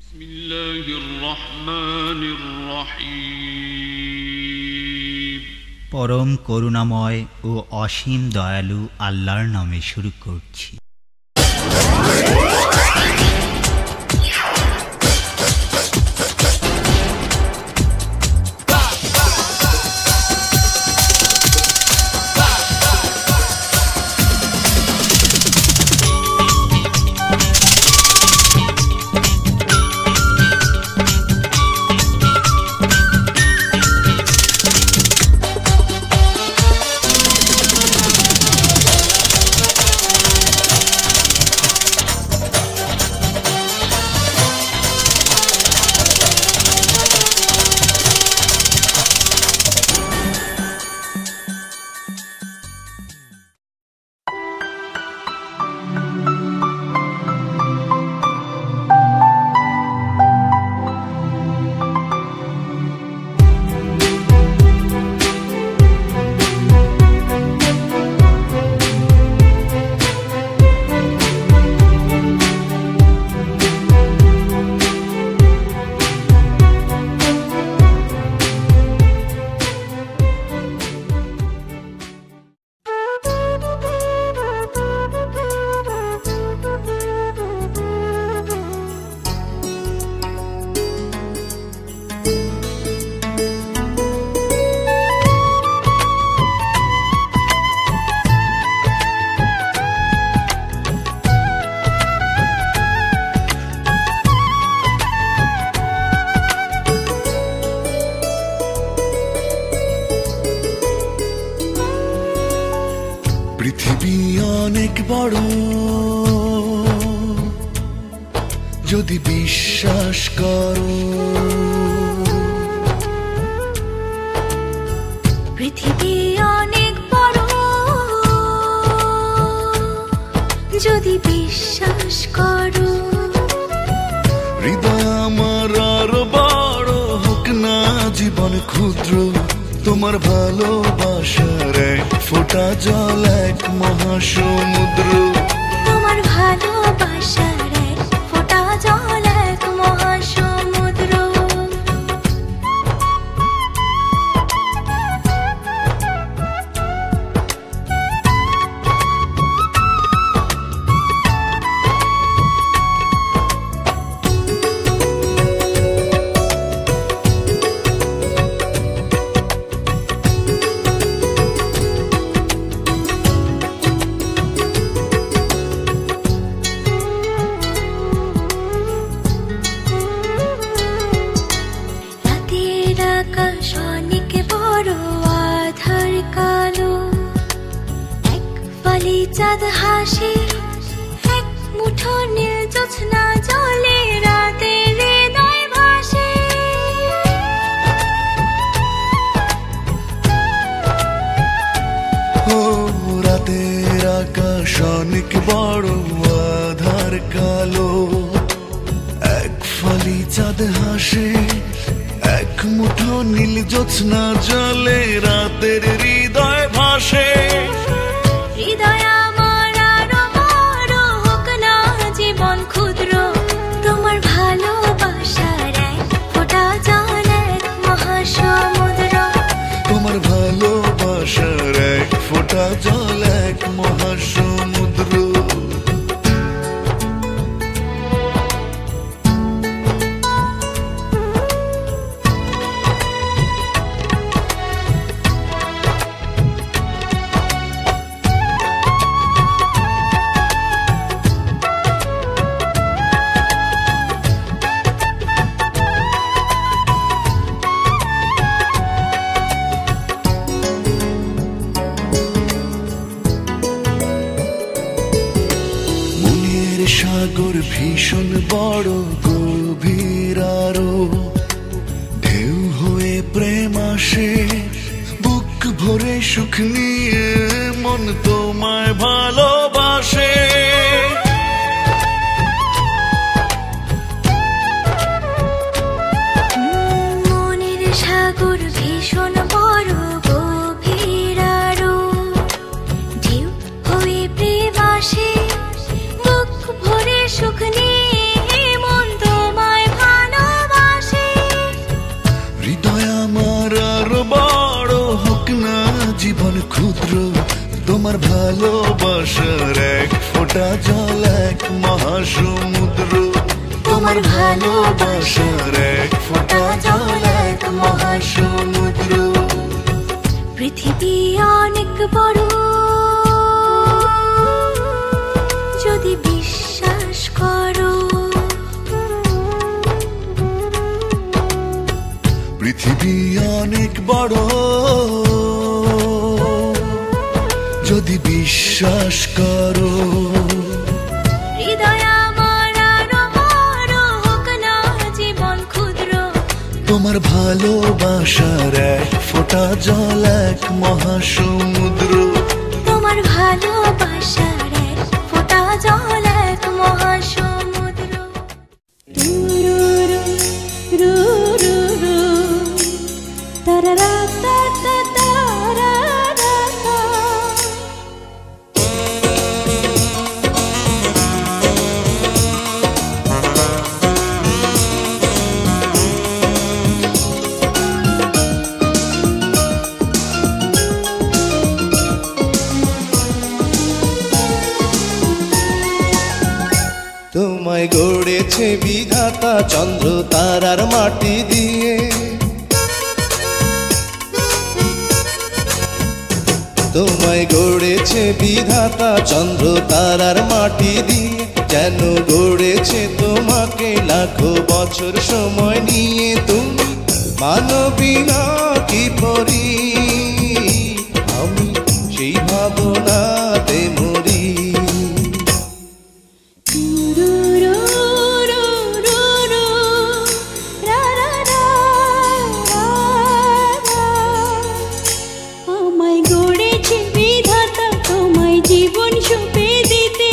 বিসমিল্লাহির রহমানির রহিম। পরম করুণাময় ও অসীম দয়ালু আল্লাহর নামে শুরু করছি। পৃথিবী অনেক বড়, যদি বিশ্বাস করো। পৃথিবী অনেক বড়, যদি বিশ্বাস করো। হৃদয় আমার আরো বড় হোক না জীবন ক্ষুদ্র, তোমার ভালোবাসার এক ফোঁটা জল এক মহাসমুদ্র। তোমার ভালোবাসার এক ফোঁটা জল এক মহাসমুদ্র। আকাশ অনেক বড়, আধার কালো, এক ফালি চাঁদ হাসে, এক মুঠো নীল জোছনা জলে, রাতের হৃদয় ভাসে। ও রাতের আকাশ অনেক বড়, আধার কালো, এক ফালি চাঁদ হাসে, এক মুঠো নীল জ্যোৎস্না জলে, রাতের হৃদয় ভাসে। হৃদয় আমার আরো বড় হোক না জীবন ক্ষুদ্র, তোমার ভালোবাসার এক ফোঁটা জল এক মহাসমুদ্র। তোমার ভালোবাসার এক ফোঁটা জল এক মহাসমুদ্র। সাগর ভীষণ বড়, গভীর আরো, ঢেউ হয়ে প্রেম আসে, বুক ভরে সুখ নিয়ে মন তোমায় ভালোবাসে। মনের সাগর ভীষণ বড়, গভীর আরো, ঢেউ হয়ে প্রেম আসে, বুক ভরে সুখ নিয়ে মন তোমায় তোমার আরো বড় হোক না জীবন ক্ষুদ্র, তোমার ভালোবাসার এক ফোঁটা জল এক মহাসমুদ্র, তোমার ভালোবাসার এক ফোঁটা জল এক মহাসমুদ্র। পৃথিবী অনেক বড় যদি বিশ্বাস করো, পৃথিবী অনেক বড় যদি বিশ্বাস করো, হৃদয় আমার আরো বড় হোক না জীবন ক্ষুদ্র, তোমার ভালোবাসার এক ফোঁটা জল এক মহাসমুদ্র, তোমার ভালোবাসার এক ফোঁটা জল এক মহাসমুদ্র। রুরু রুরু রু তারারা তা তা তারারা তা। তোমায় গড়েছে বিধাতা চন্দ্র তারার মাটি দিয়ে, তোমায় গড়েছে বিধাতা চন্দ্র তারার মাটি দিয়ে, যেন গড়েছে তোমাকে লাখো বছর সময় নিয়ে। তুমি মানবী না কি পরি, আমি সেই ভাবনাতে মরি। আমায় গড়েছে বিধাতা তোমায় জীবন সঁপে দিতে,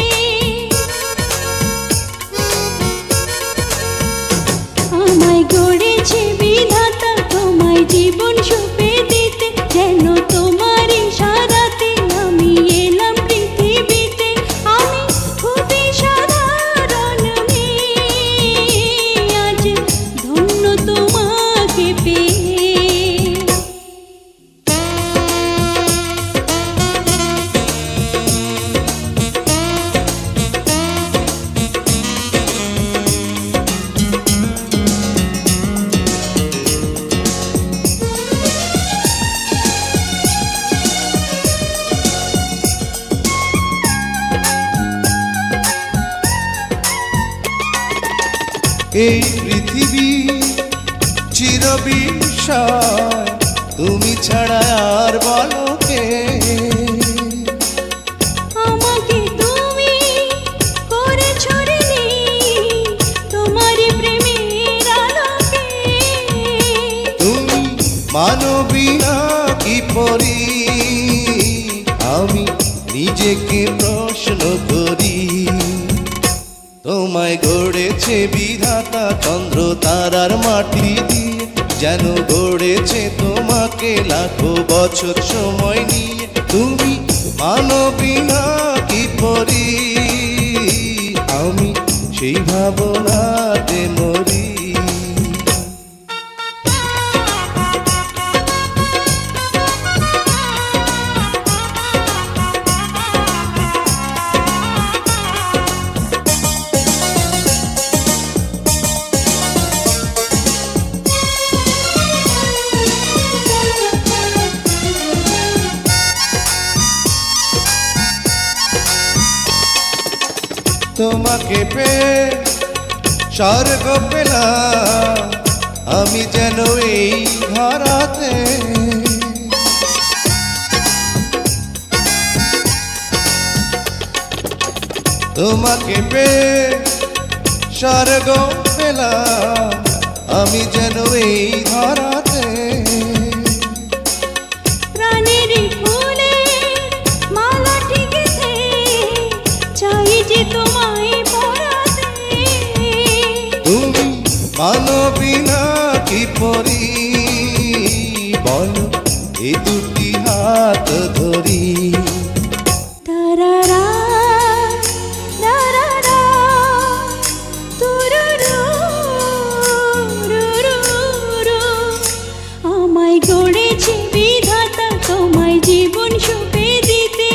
আমায় গড়েছে বিধাতা তোমায় জীবন সঁপে দিতে, যেন তোমার ইশারাতে আমি এলাম পৃথিবীতে। আমি খুবই সাধারণ মেয়ে, আজ ধন্য তোমাকে পেয়ে। এই পৃথিবী চিরবিস্ময়, তুমি ছাড়া আর বলো কে। আমাকে তুমি করেছো ঋণী তোমারই প্রেমের আলোকে, তুমি মানবী না কি পরি, আমি নিজেকে প্রশ্ন করি। তোমায় গড়েছে বিধাতা চন্দ্র তারার মাটি দিয়ে, যেন গড়েছে তোমাকে লাখো বছর সময় নিয়ে। তুমি মানবী না কি পরি, আমি সেই ভাবনাতে মরি। তোমাকে পেয়ে স্বর্গ পেলাম আমি যেন এই ধরাতে, তোমাকে পেয়ে স্বর্গ পেলাম আমি যেন এই ধরাতে। প্রাণের ফুলে মালাটি গেঁথে চাই যে তোমায় পরাতে, তুমি মানবী না কি পরি, বলো এই দুটি হাত ধরি। তারারা তারারা তুরুরু রুরু রু, আমায় গড়েছে বিধাতা তোমায় জীবন সুখে দিতে।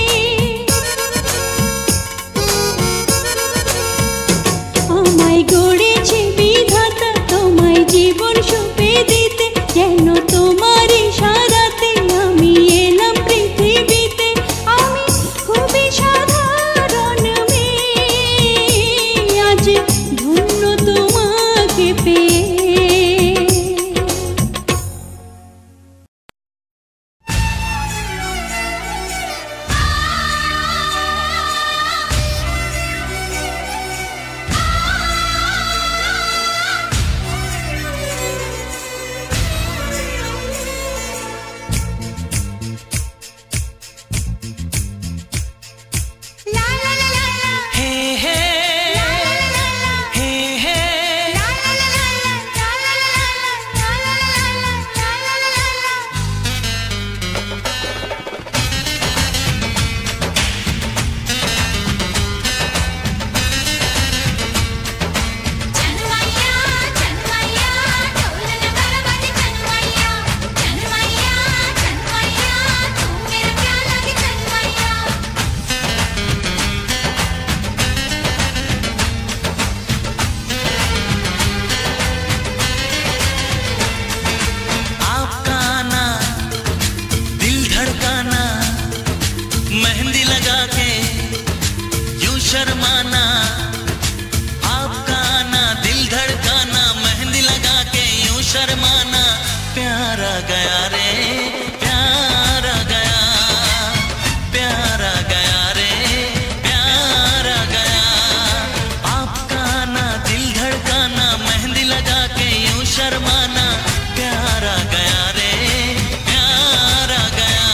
আমায় গড়েছে বিধাতা তোমায় জীবন সুখে দিতে, যেন তোমার ইশারাতে আমি এলাম পৃথিবীতে। আমি খুবই সাধারণ মেয়ে, আজ ধন্য তোমাকে পেয়ে। शर्माना, आपका आना दिल धड़काना, मेहंदी लगा के यूं शर्माना। प्यारा गया रे प्यारा गया, प्यारा गया रे प्यारा गया। आपका आना दिल धड़काना, मेहंदी लगा के यूं शर्माना। प्यारा गया रे प्यारा गया,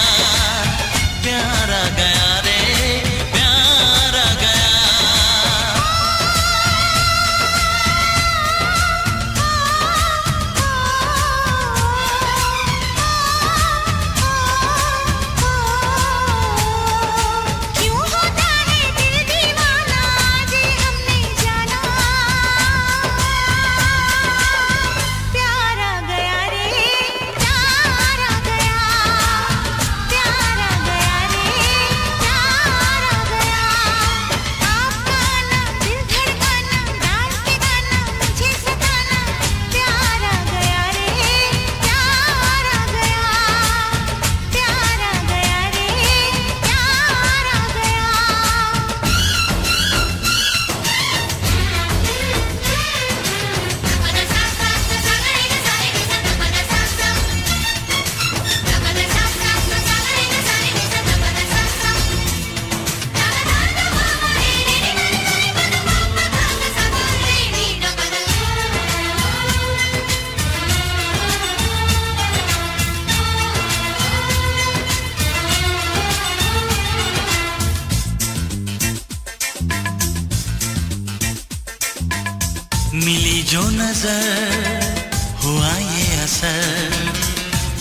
प्यारा गया रे प्यारा गया। क्यों होता है दिल दीवाना, आज हमने जाना। प्यारा गया रे प्यारा गया, प्यारा गया रे प्यारा गया। आपका आना दिल धड़काना, डांस के गाना मुझे सताना। प्यारा गया रे प्यारा गया, प्यारा गया रे प्यारा गया। मिली जो नजर हुआ ये असर,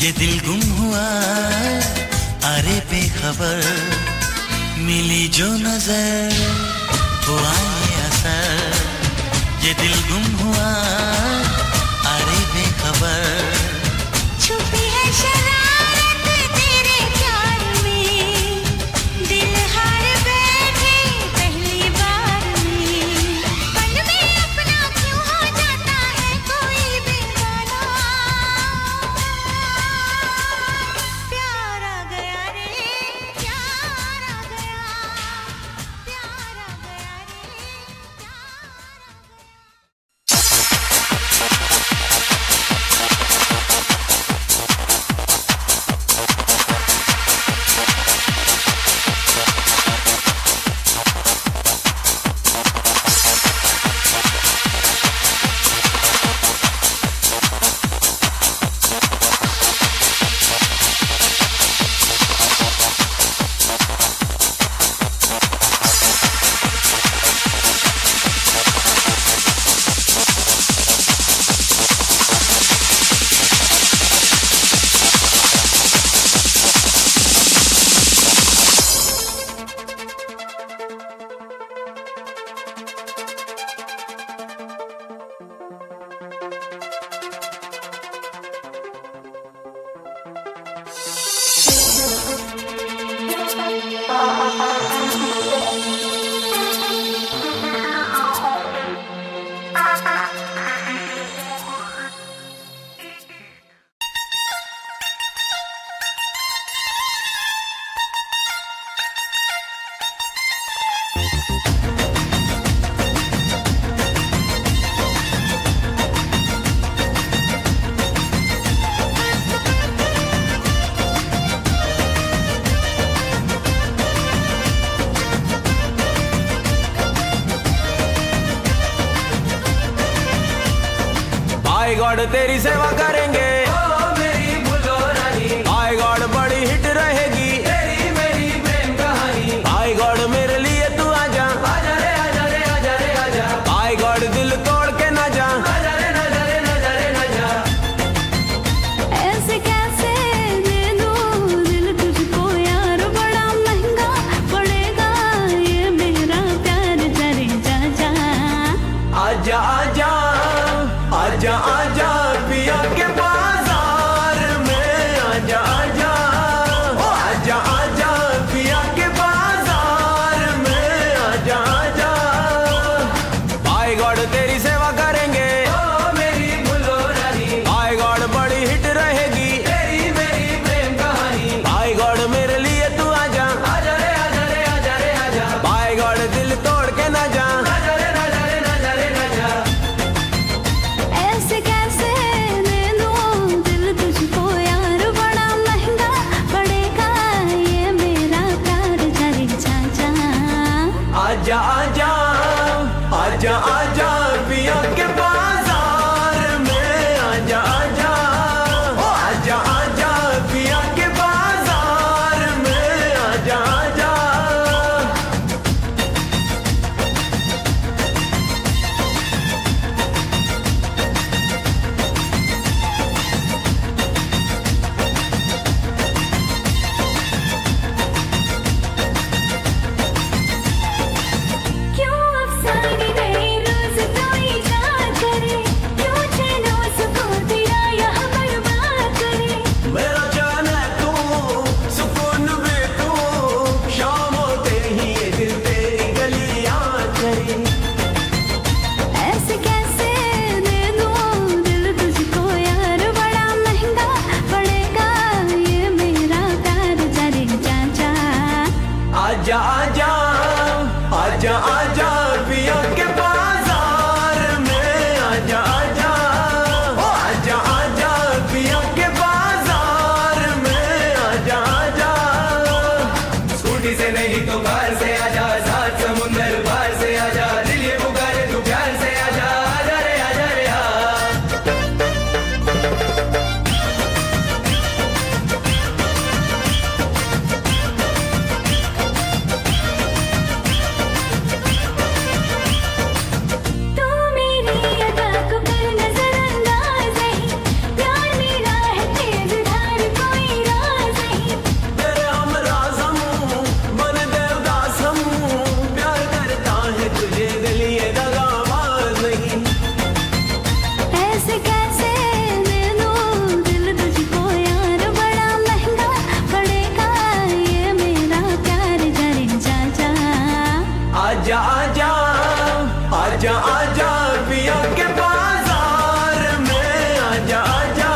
ये दिल गुम हुआ अरे बेखबर। मिली जो नजर हुआ ये असर, ये दिल गुम हुआ अरे बेखबर। छुपी है शरारत तेरे प्यार में, दिल हार बैठे पहली बार में। पल में अपना क्यों हो जाता है कोई बेगाना। प्यारा गया रे प्यारा गया, प्यारा गया रे प्यारा गया। तेरी सेवा करेंगे ओ मेरी बुल्लो रानी। आई गॉड बड़ी हिट रहेगी तेरी मेरी प्रेम कहानी। आई गॉड मेरे लिए तू आजा, आजा रे आजा रे आजा रे आजा। आई गॉड दिल तोड़ के ना जा, आजा रे ना जा रे ना जा रे ना जा। ऐसे कैसे दे दूं दिल तुझको यार, बड़ा महंगा पड़ेगा ये मेरा प्यार, जरे जा जा। आजा आजा आजा आजा पिया के बाजार में, आजा आजा ओ आजा आजा पिया के बाजार में, आजा आजा। आई गॉड तेरी सेवा करेंगे ओ मेरी बुल्लो रानी। आई गॉड बड़ी हिट रहेगी तेरी मेरी प्रेम कहानी। आई गॉड मेरे लिए तू आजा, आजा रे आजा रे आजा रे आजा। आई गॉड दिल तोड़ के ना जा, आजा रे ना जा रे ना जा रे ना जा। ऐसे कैसे दे दूं दिल तुझको यार, बड़ा महंगा पड़ेगा ये मेरा प्यार, जरे जा जा। आजा आजा आजा आजा पिया के बाजार में, आजा आजा ओ आजा आजा पिया के बाजार में, आजा आजा। क्यों अफसाने नए रोज कोई याद करे, क्यों चैनो सुकून तेरा यहाँ बर्बाद करे। मेरा जान है तू, सुकून भी तू, शाम होते ही ये दिल तेरी गली याद करे। ऐसे कैसे दे दूं दिल तुझको यार, बड़ा महंगा पड़ेगा ये मेरा प्यार, जरे जा जा। आजा आजा आजा आजा पिया के बाजार में, आजा आजा ओ आजा आजा पिया के बाजार में, आजा आजा। स्कूटी से नहीं तो कार से आजा, सात समुंदर पार से आजा, दिल ये पुकारे तू प्यार से आजा, आजा रे आजा रे आ। तू मेरी अदा को कर नजरअंदाज नहीं, प्यार मेरा है तेज धार कोई राज नहीं। तेरे हम राज़म मन देवदासम, प्यार करता है तुझे दिल ये दगाबाज नहीं। ऐसे कैसे दे दूं दिल तुझको यार, बड़ा महंगा पड़ेगा ये मेरा प्यार, जरे जा जा। आजा आजा आजा आजा पिया के बाजार में, आजा आजा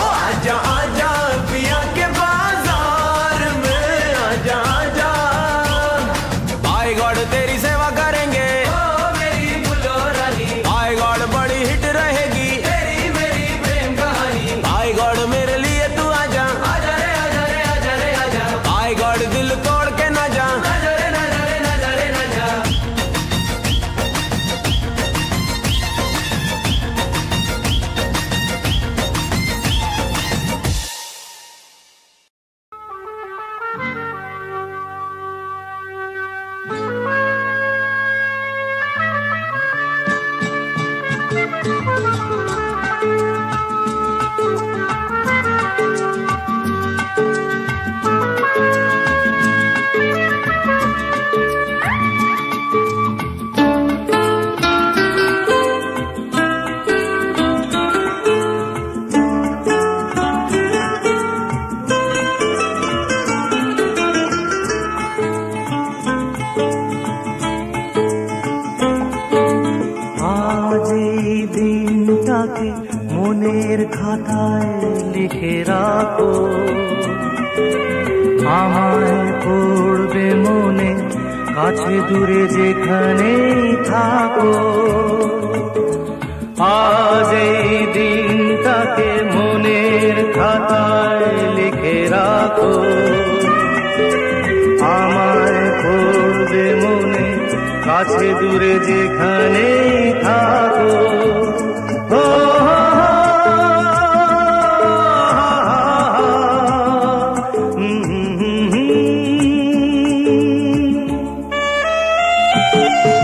ओ आजा आजा पिया के बाजार में, आजा आजा। आई गॉड तेरी सेवा करेंगे ओ मेरी बुल्लो रानी। आई गॉड बड़ी हिट रहेगी तेरी मेरी प्रेम कहानी। आई गॉड मेरे लिए तू आजा, आजा रे आजा रे आजा रे आजा। आई गॉड दिल तोड़ के ना जा, आजा रे ना जा रे ना जा रे ना जा। আজ এই দিনটাকে মনের খাতায় লিখে রাখো, আমায় পড়বে মনে কাছে দূরে যেখানেই থাকো। আজ এই দিনটাকে মনের খাতায় লিখে রাখো, আমায় পড়বে মনে কাছে দূরে যেখানেই থাকো। ও Thank you.